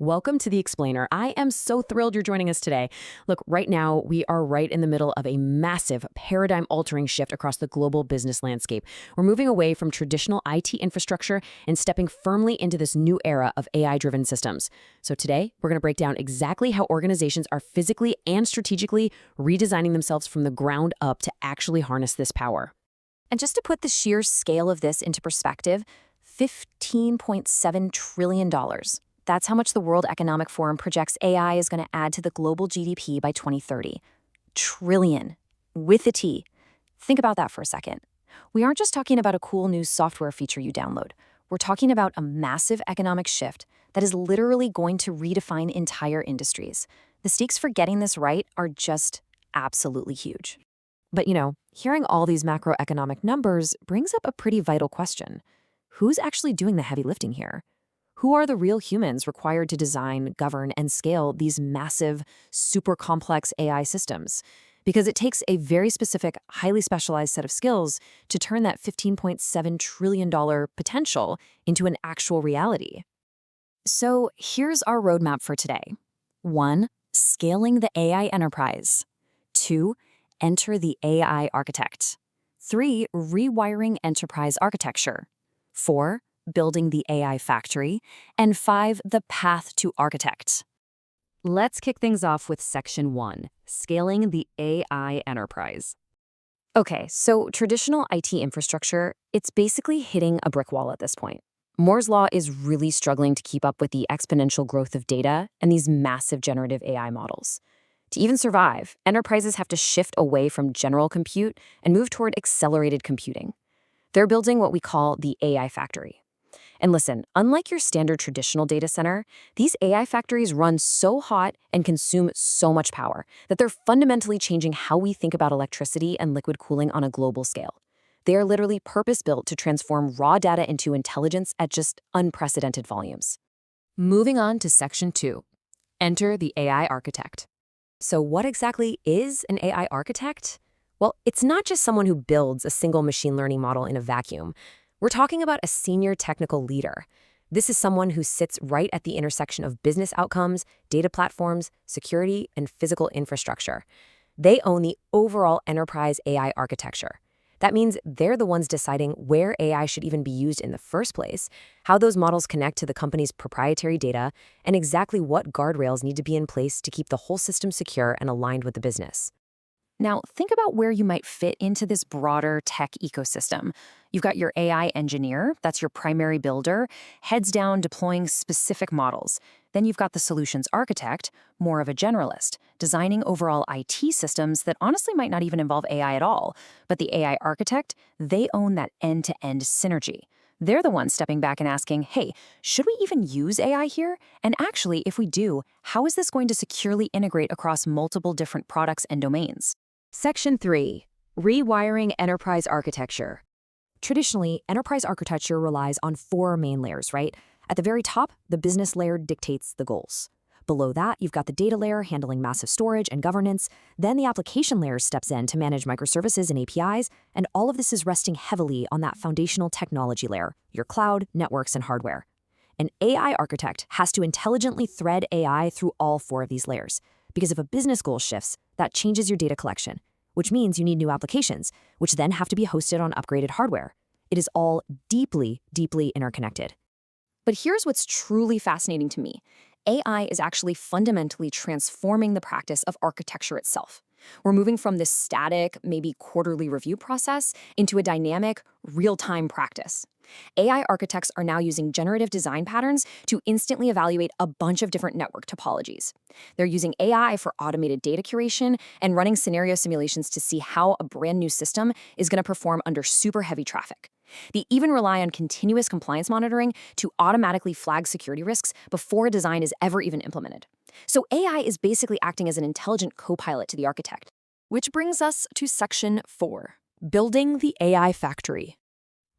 Welcome to The Explainer. I am so thrilled you're joining us today. Look, right now, we are right in the middle of a massive paradigm-altering shift across the global business landscape. We're moving away from traditional IT infrastructure and stepping firmly into this new era of AI-driven systems. So today, we're going to break down exactly how organizations are physically and strategically redesigning themselves from the ground up to actually harness this power. And just to put the sheer scale of this into perspective, $15.7 trillion. That's how much the World Economic Forum projects AI is going to add to the global GDP by 2030. Trillion, with a T. Think about that for a second. We aren't just talking about a cool new software feature you download. We're talking about a massive economic shift that is literally going to redefine entire industries. The stakes for getting this right are just absolutely huge. But hearing all these macroeconomic numbers brings up a pretty vital question. Who's actually doing the heavy lifting here? Who are the real humans required to design, govern, and scale these massive, super complex AI systems? Because it takes a very specific, highly specialized set of skills to turn that $15.7 trillion potential into an actual reality. So here's our roadmap for today. 1. Scaling the AI enterprise. 2. Enter the AI architect. 3. Rewiring enterprise architecture. 4. Building the AI factory. And 5. The path to architect. Let's kick things off with Section 1, Scaling the AI Enterprise. Okay, so traditional IT infrastructure, it's basically hitting a brick wall at this point. Moore's Law is really struggling to keep up with the exponential growth of data and these massive generative AI models. To even survive, enterprises have to shift away from general compute and move toward accelerated computing. They're building what we call the AI factory. And listen, unlike your standard traditional data center, these AI factories run so hot and consume so much power that they're fundamentally changing how we think about electricity and liquid cooling on a global scale. They are literally purpose-built to transform raw data into intelligence at just unprecedented volumes. Moving on to Section 2, Enter the AI Architect. So what exactly is an AI architect? Well, it's not just someone who builds a single machine learning model in a vacuum. We're talking about a senior technical leader. This is someone who sits right at the intersection of business outcomes, data platforms, security, and physical infrastructure. They own the overall enterprise AI architecture. That means they're the ones deciding where AI should even be used in the first place, how those models connect to the company's proprietary data, and exactly what guardrails need to be in place to keep the whole system secure and aligned with the business. Now, think about where you might fit into this broader tech ecosystem. You've got your AI engineer, that's your primary builder, heads down deploying specific models. Then you've got the solutions architect, more of a generalist, designing overall IT systems that honestly might not even involve AI at all. But the AI architect, they own that end-to-end synergy. They're the ones stepping back and asking, hey, should we even use AI here? And actually, if we do, how is this going to securely integrate across multiple different products and domains? Section 3, Rewiring Enterprise Architecture. Traditionally, enterprise architecture relies on 4 main layers, right? At the very top, the business layer dictates the goals. Below that, you've got the data layer handling massive storage and governance. Then the application layer steps in to manage microservices and APIs, and all of this is resting heavily on that foundational technology layer, your cloud, networks, and hardware. An AI architect has to intelligently thread AI through all 4 of these layers, because if a business goal shifts, that changes your data collection, which means you need new applications, which then have to be hosted on upgraded hardware. It is all deeply, deeply interconnected. But here's what's truly fascinating to me. AI is actually fundamentally transforming the practice of architecture itself. We're moving from this static, maybe quarterly review process into a dynamic, real-time practice. AI architects are now using generative design patterns to instantly evaluate a bunch of different network topologies. They're using AI for automated data curation and running scenario simulations to see how a brand new system is going to perform under super heavy traffic. They even rely on continuous compliance monitoring to automatically flag security risks before a design is ever even implemented. So AI is basically acting as an intelligent co-pilot to the architect. Which brings us to Section 4, Building the AI Factory.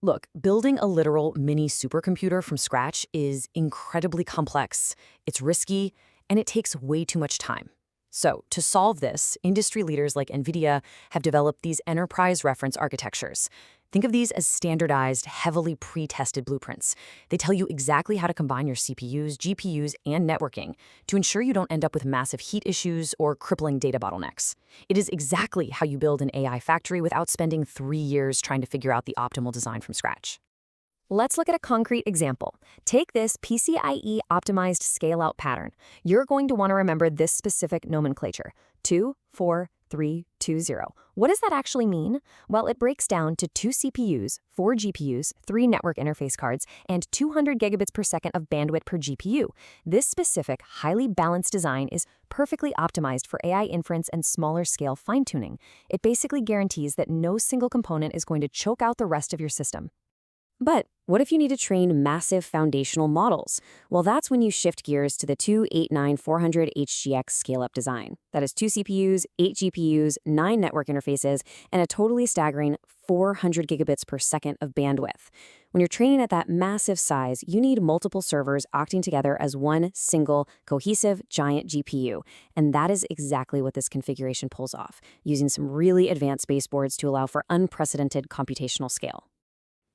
Look, building a literal mini supercomputer from scratch is incredibly complex, it's risky, and it takes way too much time. So, to solve this, industry leaders like NVIDIA have developed these enterprise reference architectures. Think of these as standardized, heavily pre-tested blueprints. They tell you exactly how to combine your CPUs, GPUs, and networking to ensure you don't end up with massive heat issues or crippling data bottlenecks. It is exactly how you build an AI factory without spending 3 years trying to figure out the optimal design from scratch. Let's look at a concrete example. Take this PCIe optimized scale-out pattern. You're going to want to remember this specific nomenclature: 2, 4, 3, 2, 0. What does that actually mean? Well, it breaks down to 2 CPUs, 4 GPUs, 3 network interface cards, and 200 gigabits per second of bandwidth per GPU. This specific, highly balanced design is perfectly optimized for AI inference and smaller scale fine-tuning. It basically guarantees that no single component is going to choke out the rest of your system. But what if you need to train massive foundational models? Well, that's when you shift gears to the 289-400 HGX scale-up design. That is 2 CPUs, 8 GPUs, 9 network interfaces, and a totally staggering 400 gigabits per second of bandwidth. When you're training at that massive size, you need multiple servers acting together as one single, cohesive, giant GPU. And that is exactly what this configuration pulls off, using some really advanced baseboards to allow for unprecedented computational scale.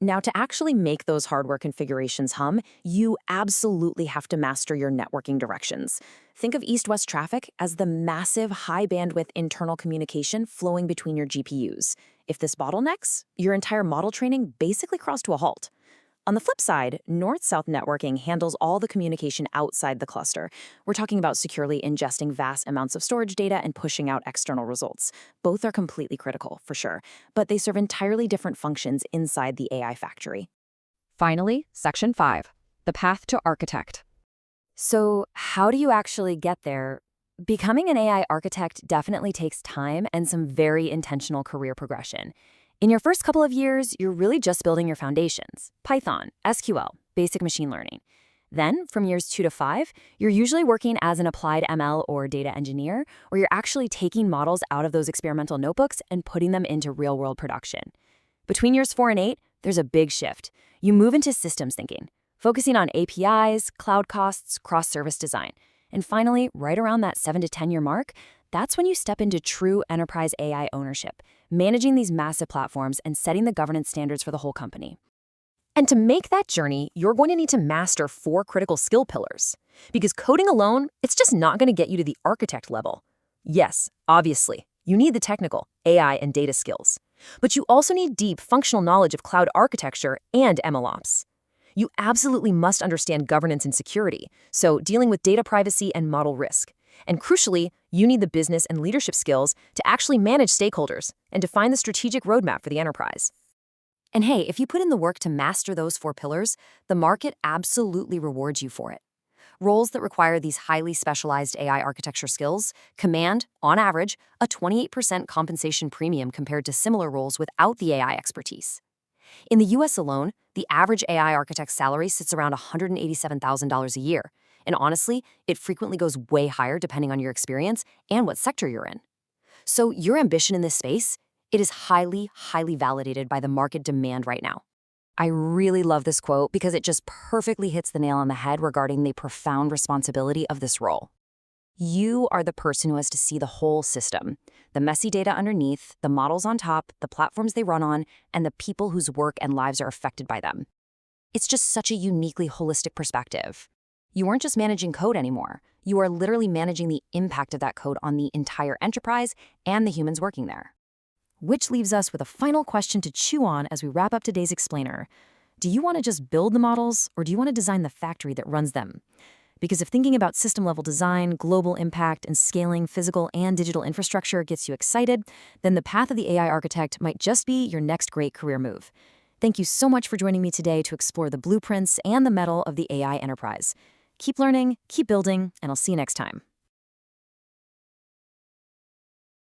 Now, to actually make those hardware configurations hum, you absolutely have to master your networking directions. Think of east-west traffic as the massive, high-bandwidth internal communication flowing between your GPUs. If this bottlenecks, your entire model training basically crawls to a halt. On the flip side, north-south networking handles all the communication outside the cluster. We're talking about securely ingesting vast amounts of storage data and pushing out external results. Both are completely critical, for sure, but they serve entirely different functions inside the AI factory. Finally, Section 5, the path to architect. So, how do you actually get there? Becoming an AI architect definitely takes time and some very intentional career progression. In your first couple of years, you're really just building your foundations: Python, SQL, basic machine learning. Then, from years 2 to 5, you're usually working as an applied ML or data engineer, where you're actually taking models out of those experimental notebooks and putting them into real-world production. Between years 4 and 8, there's a big shift. You move into systems thinking, focusing on APIs, cloud costs, cross-service design. And finally, right around that 7 to 10-year mark, that's when you step into true enterprise AI ownership, managing these massive platforms and setting the governance standards for the whole company. And to make that journey, you're going to need to master 4 critical skill pillars. Because coding alone, it's just not going to get you to the architect level. Yes, obviously, you need the technical, AI and data skills. But you also need deep functional knowledge of cloud architecture and MLOps. You absolutely must understand governance and security, so dealing with data privacy and model risk. And crucially, you need the business and leadership skills to actually manage stakeholders and define the strategic roadmap for the enterprise. And hey, if you put in the work to master those 4 pillars, the market absolutely rewards you for it. Roles that require these highly specialized AI architecture skills command, on average, a 28% compensation premium compared to similar roles without the AI expertise. In the US alone, the average AI architect salary sits around $187,000 a year. And honestly, it frequently goes way higher depending on your experience and what sector you're in. So your ambition in this space, it is highly, highly validated by the market demand right now. I really love this quote because it just perfectly hits the nail on the head regarding the profound responsibility of this role. You are the person who has to see the whole system, the messy data underneath, the models on top, the platforms they run on, and the people whose work and lives are affected by them. It's just such a uniquely holistic perspective. You aren't just managing code anymore. You are literally managing the impact of that code on the entire enterprise and the humans working there. Which leaves us with a final question to chew on as we wrap up today's explainer. Do you want to just build the models, or do you want to design the factory that runs them? Because if thinking about system-level design, global impact, and scaling physical and digital infrastructure gets you excited, then the path of the AI architect might just be your next great career move. Thank you so much for joining me today to explore the blueprints and the metal of the AI enterprise. Keep learning, keep building, and I'll see you next time.